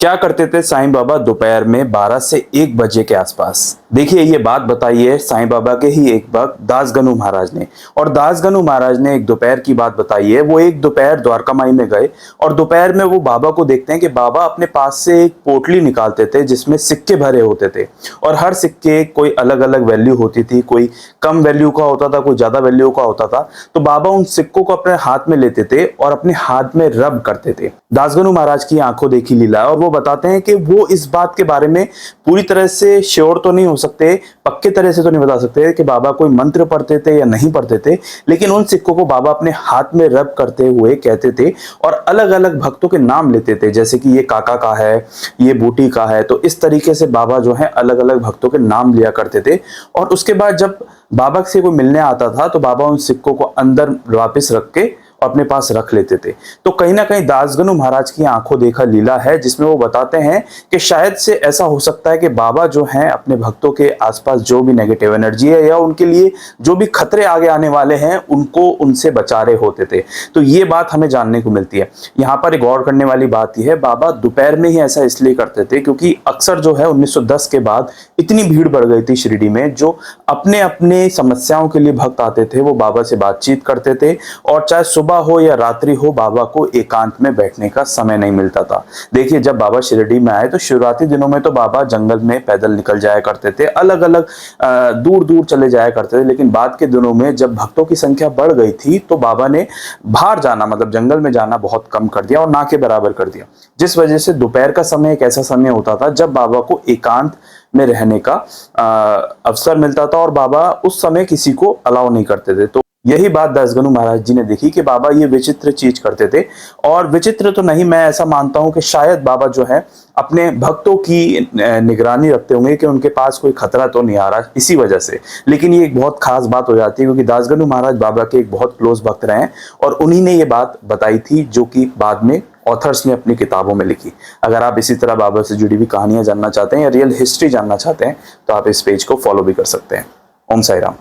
क्या करते थे साईं बाबा दोपहर में 12 से 1 बजे के आसपास? देखिए, ये बात बताई है साईं बाबा के ही एक भक्त दासगनु महाराज ने। और दासगनु महाराज ने एक दोपहर की बात बताई है। वो एक दोपहर द्वारका माई में गए और दोपहर में वो बाबा को देखते हैं कि बाबा अपने पास से एक पोटली निकालते थे जिसमें सिक्के भरे होते थे। और हर सिक्के कोई अलग अलग वैल्यू होती थी, कोई कम वैल्यू का होता था, कोई ज्यादा वैल्यू का होता था। तो बाबा उन सिक्कों को अपने हाथ में लेते थे और अपने हाथ में रब करते थे। दासगनु महाराज की आंखों देखी लीला है। और वो बताते हैं कि वो इस बात के बारे में पूरी तरह से श्योर तो नहीं हो सकते, पक्के तरह से तो नहीं बता सकते कि बाबा कोई मंत्र पढ़ते थे या नहीं पढ़ते थे, लेकिन उन सिक्कों को बाबा अपने हाथ में रब करते हुए कहते थे और अलग अलग भक्तों के नाम लेते थे, जैसे कि ये काका का है, ये बूटी का है। तो इस तरीके से बाबा जो है अलग अलग भक्तों के नाम लिया करते थे। और उसके बाद जब बाबा से कोई मिलने आता था तो बाबा उन सिक्कों को अंदर वापस रख के अपने पास रख लेते थे। तो कहीं ना कहीं दासगनु महाराज की आंखों देखा लीला है, जिसमें वो बताते हैं कि शायद से ऐसा हो सकता है कि बाबा जो हैं अपने भक्तों के आसपास जो भी नेगेटिव एनर्जी है या उनके लिए जो भी खतरे आगे आने वाले हैं उनको उनसे बचा रहे होते थे। तो ये बात हमें जानने को मिलती है। यहाँ पर एक गौर करने वाली बात यह है, बाबा दोपहर में ही ऐसा इसलिए करते थे क्योंकि अक्सर जो है 1910 के बाद इतनी भीड़ बढ़ गई थी शिरडी में, जो अपने अपने समस्याओं के लिए भक्त आते थे वो बाबा से बातचीत करते थे। और चाहे सुबह हो या रात्रि हो, बाबा को एकांत में बैठने का समय नहीं मिलता था। देखिए, जब बाबा शिरडी में आए तो शुरुआती दिनों में तो बाबा जंगल में पैदल निकल जाया करते थे, अलग अलग दूर दूर चले जाया करते थे। लेकिन बाद के दिनों में जब भक्तों की संख्या बढ़ गई थी तो बाबा ने बाहर जाना, मतलब जंगल में जाना बहुत कम कर दिया और ना के बराबर कर दिया, जिस वजह से दोपहर का समय एक ऐसा समय होता था जब बाबा को एकांत में रहने का अवसर मिलता था और बाबा उस समय किसी को अलाउ नहीं करते थे। तो यही बात दासगनु महाराज जी ने देखी कि बाबा ये विचित्र चीज करते थे। और विचित्र तो नहीं, मैं ऐसा मानता हूं कि शायद बाबा जो है अपने भक्तों की निगरानी रखते होंगे कि उनके पास कोई खतरा तो नहीं आ रहा, इसी वजह से। लेकिन ये एक बहुत खास बात हो जाती है क्योंकि दासगनु महाराज बाबा के एक बहुत क्लोज भक्त रहे हैं और उन्हीं ने ये बात बताई थी जो कि बाद में ऑथर्स ने अपनी किताबों में लिखी। अगर आप इसी तरह बाबा से जुड़ी हुई कहानियां जानना चाहते हैं या रियल हिस्ट्री जानना चाहते हैं तो आप इस पेज को फॉलो भी कर सकते हैं। ओम साई राम।